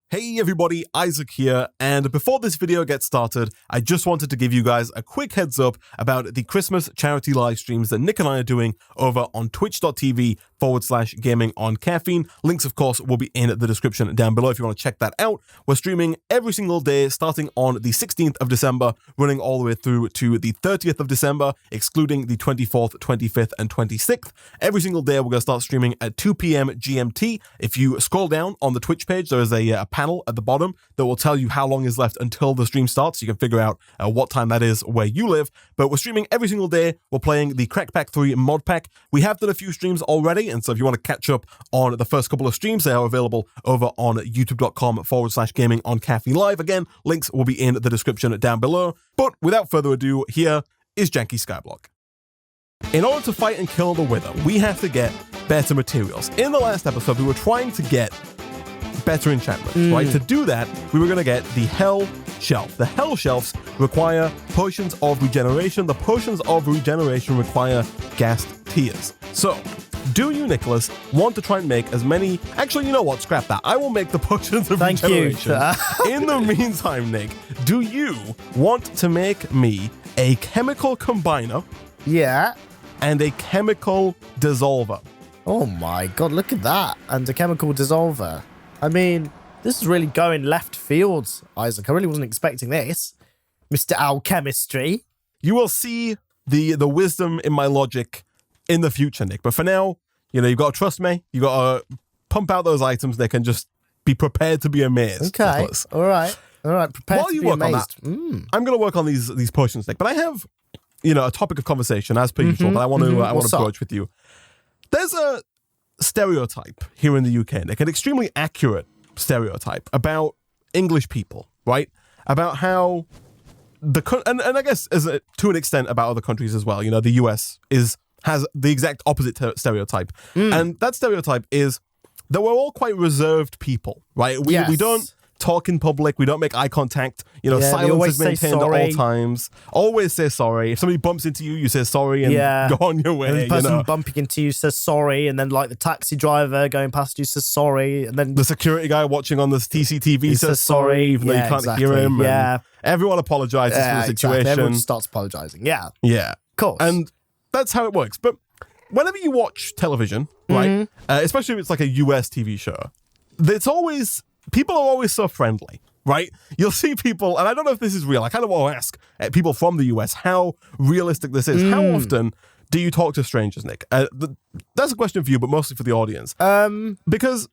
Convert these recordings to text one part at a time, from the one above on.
Hey everybody, Isaac here, and before this video gets started, I just wanted to give you guys a quick heads up about the Christmas charity live streams that Nick and I are doing over on twitch.tv/GamingOnCaffeine. Links, of course, will be in the description down below if you want to check that out. We're streaming every single day, starting on the 16th of December, running all the way through to the 30th of December, excluding the 24th, 25th, and 26th. Every single day, we're going to start streaming at 2 p.m. GMT. If you scroll down on the Twitch page, there is a panel at the bottom that will tell you how long is left until the stream starts. You can figure out what time that is where you live. But we're streaming every single day. We're playing the Crack Pack 3 mod pack. We have done a few streams already, and so if you want to catch up on the first couple of streams, they are available over on youtube.com/GamingOnCaffeine Live. Again, links will be in the description down below. But without further ado, here is Janky Skyblock. In order to fight and kill the Wither, we have to get better materials. In the last episode, we were trying to get better enchantments, right? To do that, we were going to get the Hell Shelf. The Hell Shelves require potions of regeneration. The potions of regeneration require gassed tears. So, do you, Nicholas, want to try and make as many... Actually, you know what? Scrap that. I will make the potions of regeneration. In the meantime, Nick, do you want to make me a chemical combiner? Yeah. And a chemical dissolver? Oh my god, look at that. And a chemical dissolver. I mean, this is really going left field, Isaac. I really wasn't expecting this. Mr. Alchemistry. You will see the wisdom in my logic in the future, Nick. But for now, you know, you've got to trust me. You've got to pump out those items. They can just be prepared to be amazed. Okay. Nicholas. All right. Prepared While to you be work amazed. on that, I'm going to work on these potions, Nick. But I have, you know, a topic of conversation as per usual that I want to broach with you. There's a stereotype here in the UK, Nick, an extremely accurate stereotype about English people, right? About how and I guess to an extent about other countries as well. You know, the US has the exact opposite stereotype, and that stereotype is that we're all quite reserved people, right? We don't talk in public. We don't make eye contact. You know, silence is maintained at all times. Always say sorry. If somebody bumps into you, you say sorry and go on your way. And the person bumping into you says sorry, and then like the taxi driver going past you says sorry, and then the security guy watching on the CCTV says sorry, even though you can't hear him. Yeah. Everyone apologizes for the situation. Exactly. Everyone starts apologizing. Yeah. Yeah. Of course. And that's how it works. But whenever you watch television, right, especially if it's like a US TV show, people are always so friendly, right? You'll see people, and I don't know if this is real. I kind of want to ask people from the US how realistic this is. How often do you talk to strangers, Nick? That's a question for you, but mostly for the audience. Because,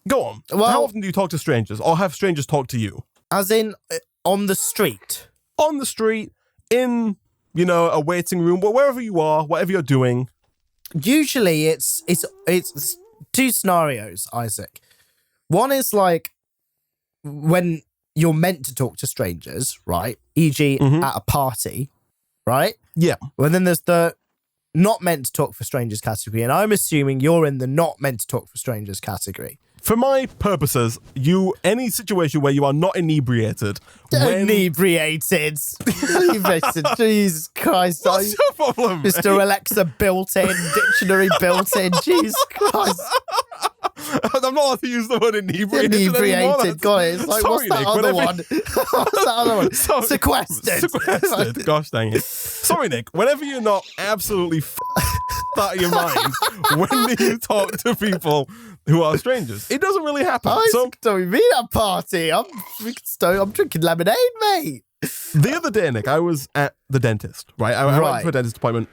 go on. Well, how often do you talk to strangers, or have strangers talk to you? As in, on the street? On the street, in, you know, a waiting room, wherever you are, whatever you're doing. Usually, it's two scenarios, Isaac. One is like when you're meant to talk to strangers, right? E.g. at a party, right? Yeah. Well, then there's the not meant to talk for strangers category, and I'm assuming you're in the not meant to talk for strangers category. For my purposes, any situation where you are not inebriated. Inebriated. Jesus Christ. What's your problem? Mr. Alexa built-in, dictionary built-in. Jesus Christ. I'm not allowed to use the word inebriated anymore. God, it's like, sorry, what's that Nick, other one? What's that other one? Sequestered. Sequestered. Gosh dang it. Sorry, Nick. Whenever you're not absolutely out of your mind, when you talk to people who are strangers, it doesn't really happen. Don't mean a party. I'm drinking lemonade, mate. The other day, Nick, I was at the dentist, right? I went to a dentist appointment,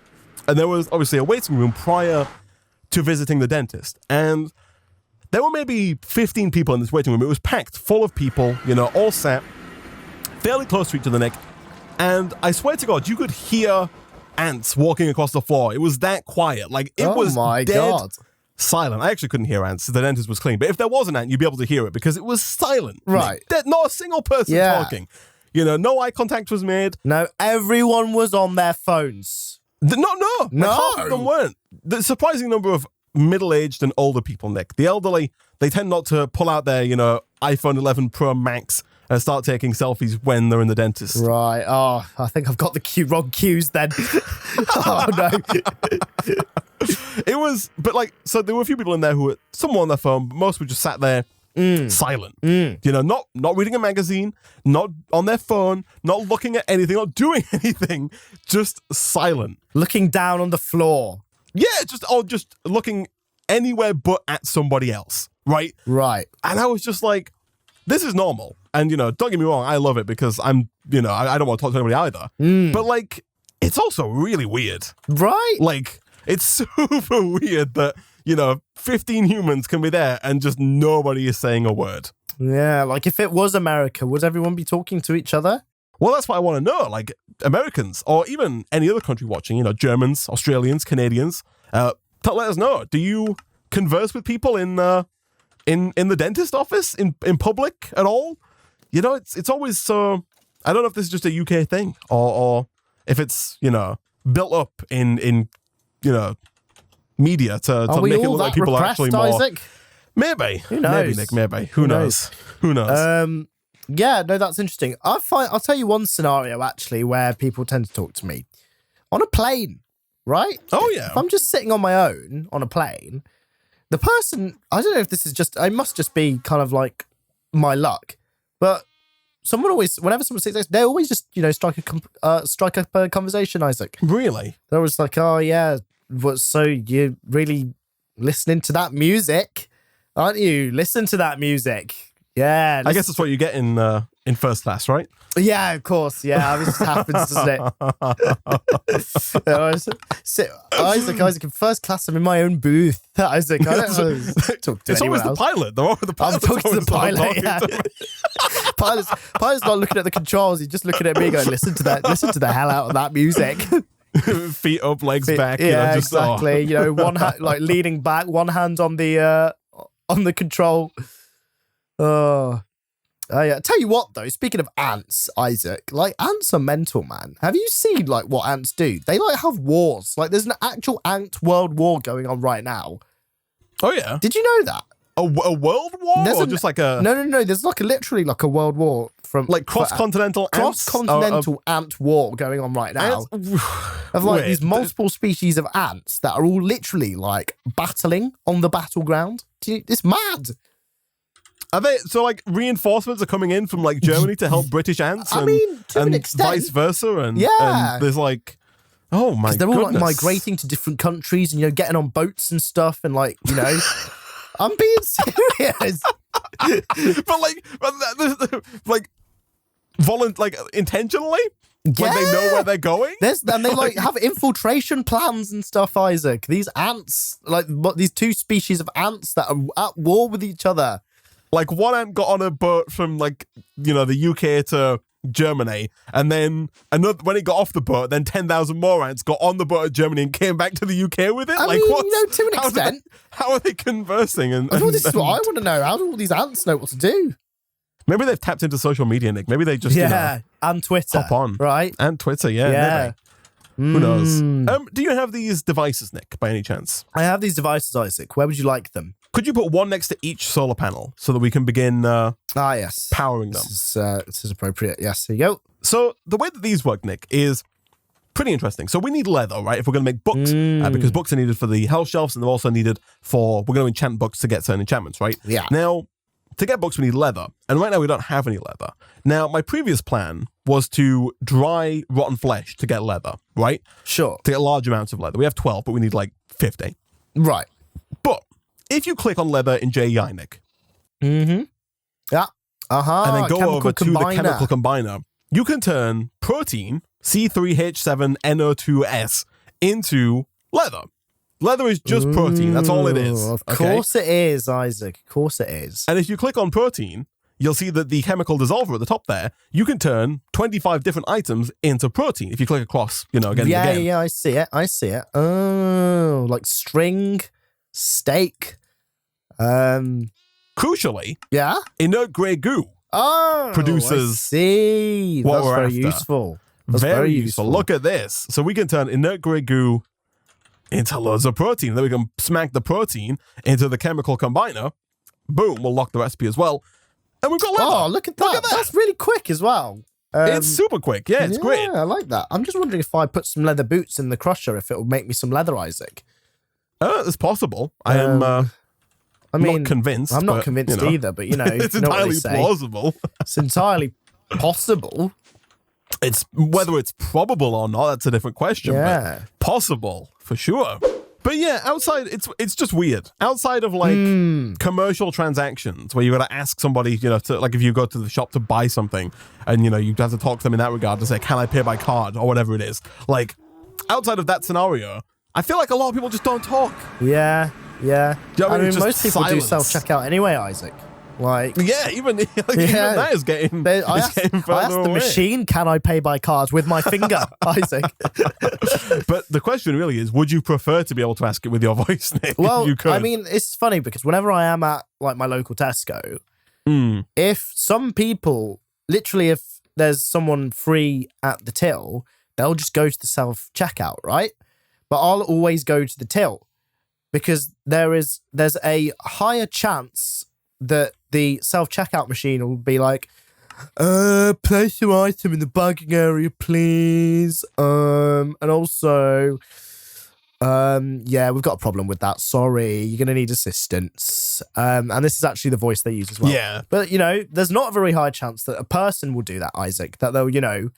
and there was obviously a waiting room prior to visiting the dentist, and there were maybe 15 people in this waiting room. It was packed, full of people, you know, all sat fairly close to each other, Nick. And I swear to God, you could hear ants walking across the floor. It was that quiet. Like, it was dead silent. I actually couldn't hear ants. The dentist was clean. But if there was an ant, you'd be able to hear it because it was silent. Right. Nick. Not a single person talking. You know, no eye contact was made. No, everyone was on their phones. No. Half of them weren't. The surprising number of middle-aged and older people, Nick. The elderly, they tend not to pull out their, you know, iPhone 11 Pro Max and start taking selfies when they're in the dentist. Right. Oh, I think I've got the wrong cues then. Oh, no. It was, but like, so there were a few people in there who were somewhat on their phone, but most were just sat there Silent. You know, not reading a magazine, not on their phone, not looking at anything, not doing anything, just silent. Looking down on the floor. Yeah, just looking anywhere but at somebody else, right? Right. And I was just like, this is normal. And, you know, don't get me wrong, I love it because I don't want to talk to anybody either. But, like, it's also really weird. Right. Like, it's super weird that, you know, 15 humans can be there and just nobody is saying a word. Yeah, like if it was America, would everyone be talking to each other? Well, that's what I want to know. Like, Americans or even any other country watching, you know, Germans, Australians, Canadians, let us know. Do you converse with people in the dentist office, in public at all? You know, it's always so... I don't know if this is just a UK thing or if it's, you know, built up in you know, media to make it look like people are actually more... Isaac? Maybe. Who knows? Maybe, Nick, maybe. Who knows? Who knows? Yeah, no, that's interesting. I'll tell you one scenario, actually, where people tend to talk to me. On a plane, right? Oh, yeah. If I'm just sitting on my own on a plane, the person... I don't know if this is just... It must just be kind of like my luck. But someone always... Whenever someone sits next, they always just, you know, strike up a conversation, Isaac. Really? They're always like, oh, yeah, so you're really listening to that music, aren't you? Listen to that music. Yeah. I guess that's what you get in first class, right? Yeah, of course. Yeah, it just happens, doesn't it? Isaac, in first class, I'm in my own booth. Isaac, I don't talk to it's always else. the pilot. I'm talking to the pilot, yeah. Pilot's not looking at the controls. He's just looking at me going, listen to the hell out of that music. Feet up, legs back. Yeah, you know, just, exactly. You know, one hand, like leaning back, one hand on the control. Oh, yeah. Tell you what, though. Speaking of ants, Isaac, like ants are mental, man. Have you seen like what ants do? They like have wars. Like there's an actual ant world war going on right now. Oh yeah. Did you know that? A world war, or just like a no? There's like literally like a world war from like cross-continental ant war going on right now. Of like these multiple species of ants that are all literally like battling on the battleground. It's mad. Are they so like reinforcements are coming in from like Germany to help British ants? I mean, to an extent, vice versa, and there's like, oh my, they're all goodness. like migrating to different countries and, you know, getting on boats and stuff, and like, you know. I'm being serious. but intentionally? Yeah. Like they know where they're going? And they like have infiltration plans and stuff, Isaac. These ants, like these two species of ants that are at war with each other. Like one ant got on a boat from like, you know, the UK to Germany, and then when it got off the boat, then 10,000 more ants got on the boat of Germany and came back to the UK with it. I mean, you know, to an extent. How are they conversing? This is what I want to know. How do all these ants know what to do? Maybe they've tapped into social media, Nick. Maybe they just and Twitter, hop on, right? And Twitter, yeah. Maybe. Who knows? Do you have these devices, Nick, by any chance? I have these devices, Isaac. Where would you like them? Could you put one next to each solar panel so that we can begin yes, powering them? This is appropriate. Yes, here you go. So the way that these work, Nick, is pretty interesting. So we need leather, right? If we're going to make books, because books are needed for the health shelves, and they're also needed we're going to enchant books to get certain enchantments, right? Yeah. Now, to get books, we need leather. And right now, we don't have any leather. Now, my previous plan was to dry rotten flesh to get leather, right? Sure. To get large amounts of leather. We have 12, but we need like 50. Right. But if you click on leather in JEI, Nick. Mm-hmm. Yeah. And then go over to the chemical combiner, you can turn protein, C3H7NO2S, into leather. Leather is just protein. That's all it is. Of course it is, Isaac. Of course it is. And if you click on protein, you'll see that the chemical dissolver at the top there, you can turn 25 different items into protein if you click across, you know, again and again. Yeah, I see it. Oh, like string, steak. Crucially, inert grey goo I produces see. what That's we're very after. Useful. That's very useful. Look at this. So we can turn inert grey goo into loads of protein. Then we can smack the protein into the chemical combiner. Boom, we'll lock the recipe as well. And we've got leather. Oh, look at that. That's really quick as well. It's super quick. Yeah, it's great. Yeah, I like that. I'm just wondering if I put some leather boots in the crusher, if it will make me some leather, Isaac. It's possible. I am I mean, not convinced. I'm not but, convinced you know, either, but you know, it's you know what they entirely say. plausible. It's entirely possible. It's whether it's probable or not, that's a different question. Yeah. But possible for sure. But yeah, outside it's just weird. Outside of like commercial transactions where you got to ask somebody, you know, to like if you go to the shop to buy something, and you know you have to talk to them in that regard to say, can I pay by card or whatever it is. Like outside of that scenario, I feel like a lot of people just don't talk. Yeah. Yeah. You know, I mean, it's just most people do silence. self-checkout anyway, Isaac. Like, Yeah, even that is getting. I asked the machine, can I pay by card with my finger, Isaac? But the question really is, would you prefer to be able to ask it with your voice, Nick? Well, if you could? I mean, it's funny because whenever I am at like my local Tesco, if some people, literally if there's someone free at the till, they'll just go to the self-checkout, right? But I'll always go to the till because there's a higher chance that the self-checkout machine will be like, place your item in the bagging area, please. And also, yeah, we've got a problem with that. Sorry, you're going to need assistance. And this is actually the voice they use as well. Yeah. But, you know, there's not a very high chance that a person will do that, Isaac, that they'll, you know,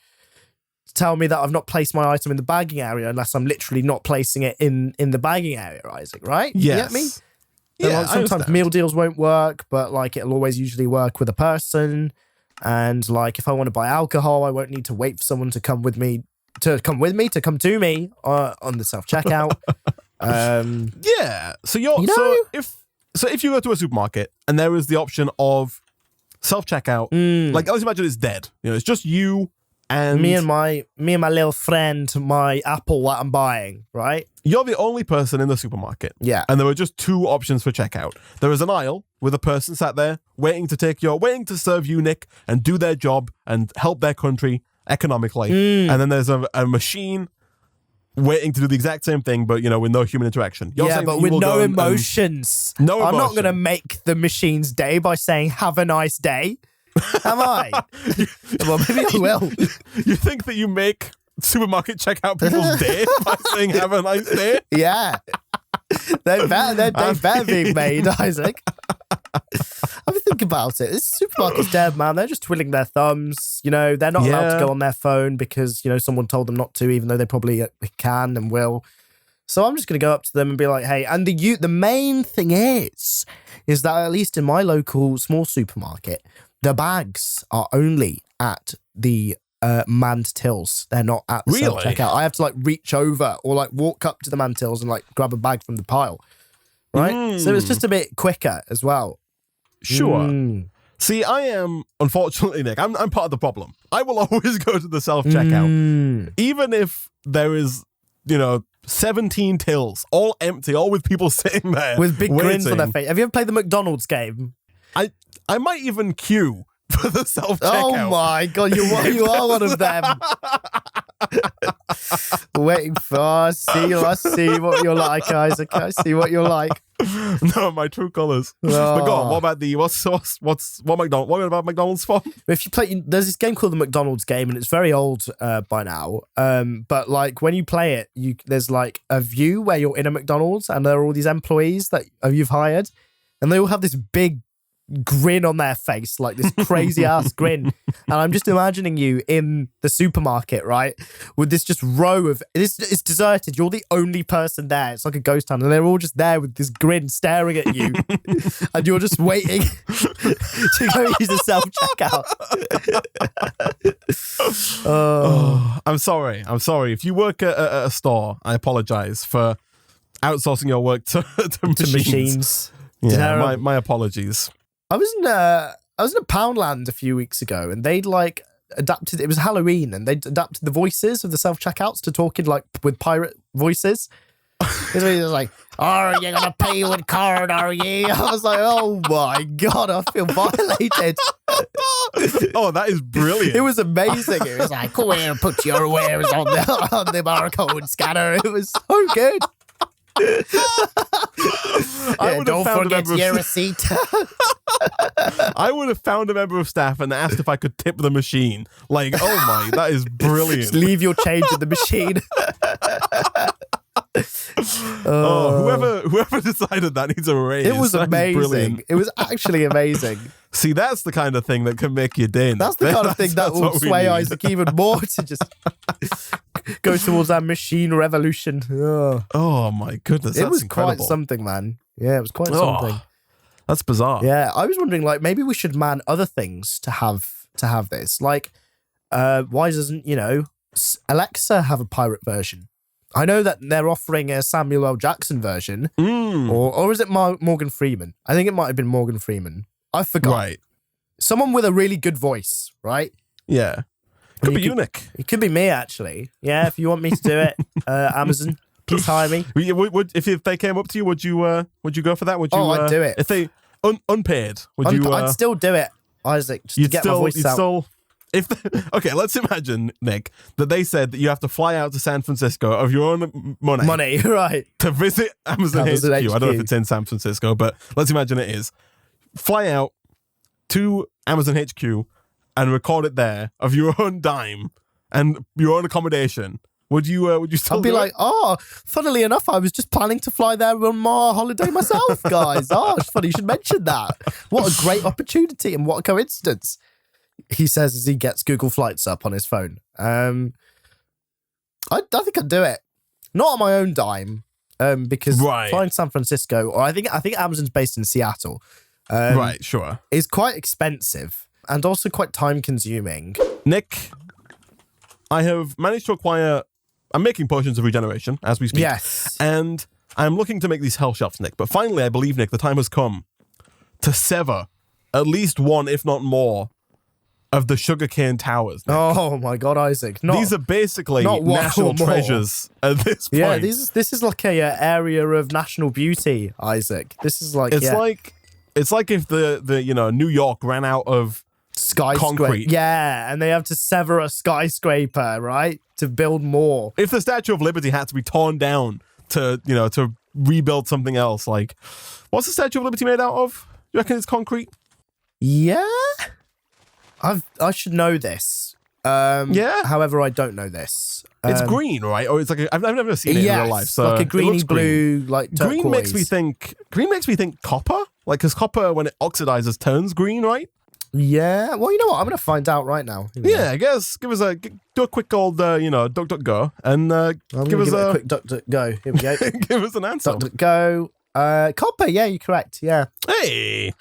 tell me that I've not placed my item in the bagging area unless I'm literally not placing it in the bagging area, Isaac, right? Yes. You get me? Yeah, Like, sometimes meal deals won't work, but like it'll always usually work with a person. And like if I want to buy alcohol, I won't need to wait for someone to come to me on the self-checkout. Yeah. So if you go to a supermarket and there is the option of self-checkout, like let's imagine it's dead. You know, it's just you and me and my little friend, my apple that I'm buying, right? You're the only person in the supermarket. Yeah. And there were just two options for checkout. There is an aisle with a person sat there waiting to serve you, Nick, and do their job and help their country economically. And then there's a machine waiting to do the exact same thing, but, you know, with no human interaction. You're saying but that you with will no go emotions. No I'm not emotion. going to make the machine's day by saying, have a nice day. Am I? Well, maybe I will. You think that you make supermarket checkout people's day by saying have a nice day? Yeah. They're better being made, Isaac. I mean, think about it. This supermarket's dead, man. They're just twiddling their thumbs. You know, they're not allowed to go on their phone because, you know, someone told them not to, even though they probably can and will. So I'm just going to go up to them and be like, hey, and the main thing is that at least in my local small supermarket, the bags are only at the manned tills. They're not at the self-checkout. I have to like reach over or like walk up to the manned tills and like grab a bag from the pile. Right? So it's just a bit quicker as well. Sure. See, I am, unfortunately, Nick, I'm part of the problem. I will always go to the self-checkout. Even if there is, you know, 17 tills, all empty, all with people sitting there. With big waiting. grins on their face. Have you ever played the McDonald's game? I might even queue for the self-checkout. Oh my God, you are one of them. Waiting for, I see what you're like, Isaac. I see what you're like. No, my true colours. Oh. But go on, what about what about McDonald's for? If you play, there's this game called the McDonald's game, and it's very old by now. But like when you play it, there's like a view where you're in a McDonald's, and there are all these employees that you've hired, and they all have this big grin on their face, like this crazy ass grin. And I'm just imagining you in the supermarket, right, with this just row of it's deserted. You're the only person there. It's like a ghost town, and they're all just there with this grin staring at you, and you're just waiting to go use the self checkout. I'm sorry. If you work at a store, I apologize for outsourcing your work to machines. Yeah, my apologies. I was in a Poundland a few weeks ago, and they'd like adapted. It was Halloween, and they'd adapted the voices of the self checkouts to talking like with pirate voices. It was like, "Oh, you're gonna pay with card, are you?" I was like, "Oh my God, I feel violated." Oh, that is brilliant! It was amazing. It was like, "Come here, put your wares on the barcode scanner." It was so good. Don't forget your receipt. I would have found a member of staff and asked if I could tip the machine. Like, oh my, that is brilliant. Just leave your change in the machine. Whoever decided that needs a raise. It was That is amazing. brilliant. It was actually amazing. See, that's the kind of thing that can make your day. That's the kind of thing that will sway Isaac even more to just go towards that machine revolution. Oh my goodness, it that's was incredible. quite something, man. Yeah, it was quite something. That's bizarre. Yeah, I was wondering, like, maybe we should man other things to have this. Like, why doesn't, Alexa have a pirate version? I know that they're offering a Samuel L. Jackson version, or is it Morgan Freeman? I think it might have been Morgan Freeman. I forgot. Right. Someone with a really good voice, right? Yeah. Could be you, Nick. It could be me, actually. Yeah, if you want me to do it, Amazon, please hire me. If they came up to you, would you go for that? Would you? I'd do it. If they unpaid, would you? I'd still do it, Isaac. Just to get my voice out. Okay, let's imagine, Nick, that they said that you have to fly out to San Francisco of your own money. Money, right. To visit Amazon HQ. I don't know if it's in San Francisco, but let's imagine it is. Fly out to Amazon HQ and record it there of your own dime and your own accommodation. Would you still I'd be like, funnily enough, I was just planning to fly there on my holiday myself, guys. It's funny you should mention that. What a great opportunity and what a coincidence. He says as he gets Google Flights up on his phone. I think I'd do it. Not on my own dime, because flying San Francisco, or I think Amazon's based in Seattle. Right, sure. Is quite expensive and also quite time consuming. Nick, I have managed to acquire. I'm making potions of regeneration as we speak. Yes. And I'm looking to make these health shelves, Nick. But finally, I believe, Nick, the time has come to sever at least one, if not more, of the sugarcane towers. Nick. Oh my God, Isaac! These are basically national treasures at this point. Yeah, this is like a area of national beauty, Isaac. This is like it's like if the New York ran out of concrete. Yeah, and they have to sever a skyscraper, right, to build more. If the Statue of Liberty had to be torn down to rebuild something else, like what's the Statue of Liberty made out of? You reckon it's concrete? Yeah. I should know this. However, I don't know this. It's green, right? Or it's like I've never seen it in real life. So like a greeny blue, like turquoise. Green makes me think copper. Like, because copper, when it oxidizes, turns green, right? Yeah. Well, you know what? I'm going to find out right now. Yeah, I guess. Do a quick old, DuckDuckGo, and give us a quick DuckDuckGo. Here we go. Give us an answer. DuckDuckGo. Copper. Yeah, you're correct. Yeah. Hey,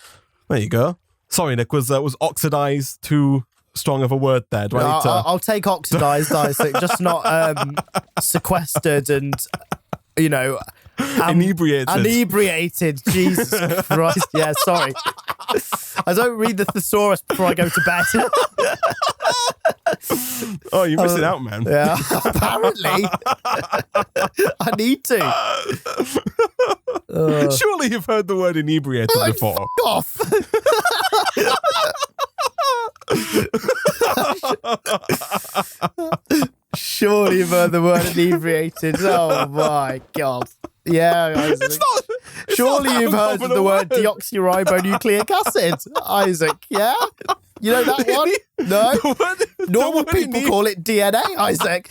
there you go. Sorry, Nick. Was oxidized too strong of a word there? Do I need to... I'll take oxidized, Isaac, just not sequestered and inebriated. Jesus Christ. Yeah, sorry. I don't read the thesaurus before I go to bed. Oh, you're missing out, man. Yeah, apparently. I need to. Surely you've heard the word inebriated before. Fuck off. Surely you've heard the word inebriated. Oh my God. Yeah, Isaac. Surely you've heard of the word deoxyribonucleic acid, Isaac. Yeah? You know that one? No? Normal people call it DNA, Isaac.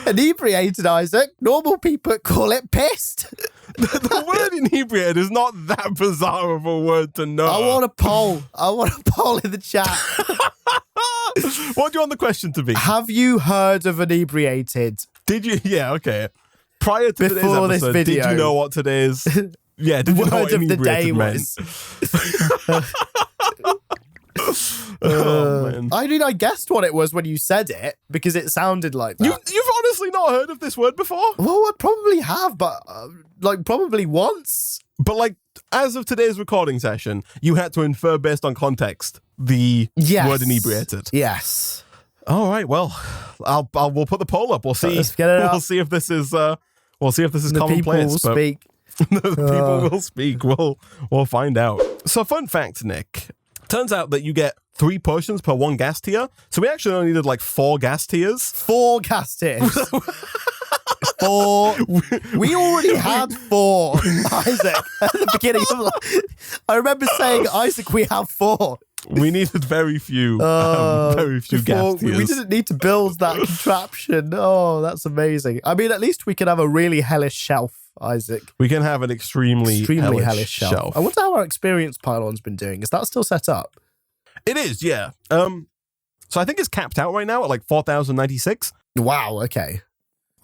Inebriated, Isaac. Normal people call it pissed. The word inebriated is not that bizarre of a word to know. I want a poll in the chat. What do you want the question to be? Have you heard of inebriated? Did you? Yeah, okay. Prior to today's episode, this video, did you know what today's... Yeah, did you know what inebriated meant? Man. I mean, I guessed what it was when you said it, because it sounded like that. You've honestly not heard of this word before? Well, I probably have, but probably once. But as of today's recording session, you had to infer based on context the word inebriated. Yes. All right. Well, we'll put the poll up. We'll see. Let's get it up. We'll see if this is commonplace. People will speak. The people will speak. We'll find out. So, fun fact, Nick. Turns out that you get 3 potions per 1 gas tier. So we actually only needed 4 gas tiers. 4 gas tiers. 4. We already had 4, Isaac, at the beginning of I remember saying, Isaac, we have 4. We needed very few gas tiers. We didn't need to build that contraption. Oh, that's amazing. I mean, at least we can have a really hellish shelf, Isaac. We can have an extremely hellish shelf. I wonder how our experience pylon's been doing. Is that still set up? It is, yeah. So I think it's capped out right now at like 4,096. Wow, okay.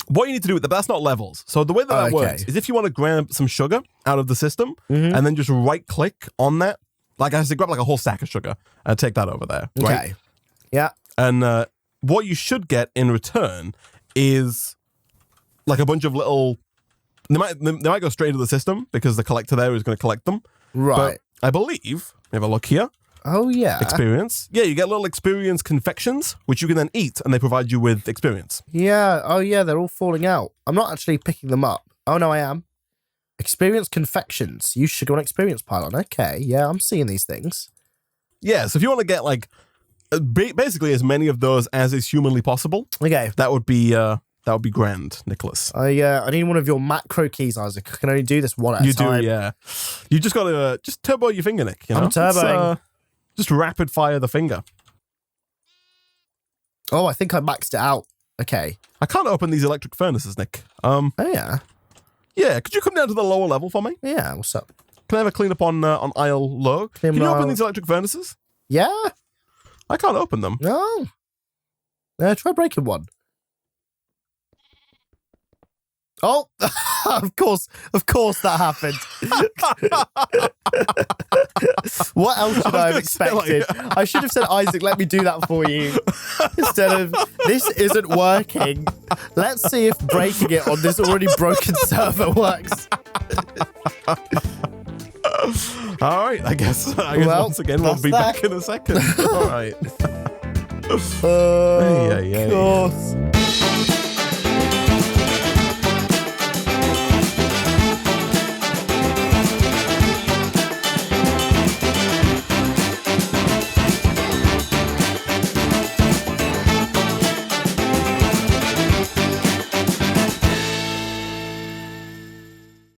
What you need to do with that, that's not levels. So the way that works is if you want to grab some sugar out of the system and then just right click on that, like I said, grab like a whole stack of sugar and take that over there. Okay. Right? Yeah. And what you should get in return is like a bunch of little, they might go straight into the system because the collector there is going to collect them. Right. But I believe, we have a look here. Oh, yeah. Experience. Yeah, you get little experience confections, which you can then eat, and they provide you with experience. Yeah. Oh, yeah, they're all falling out. I'm not actually picking them up. Oh, no, I am. Experience confections. Use sugar on experience pylon. Okay, yeah, I'm seeing these things. Yeah, so if you want to get, like, basically as many of those as is humanly possible, okay, that would be grand, Nicholas. I need one of your macro keys, Isaac. I can only do this one at a time. You do, yeah. You just got to just turbo your finger, Nick. You know? I'm turboing. Just rapid fire the finger. Oh, I think I maxed it out. Okay. I can't open these electric furnaces, Nick. Oh, yeah. Yeah, could you come down to the lower level for me? Yeah, what's up? Can I have a clean up on aisle low? Can you open these electric furnaces? Yeah. I can't open them. No. Try breaking one. Oh, of course that happened. What else should I have expected? I should have said, Isaac, let me do that for you. Instead of, this isn't working. Let's see if breaking it on this already broken server works. All right, I guess once again, we'll be back in a second. All right. Of course.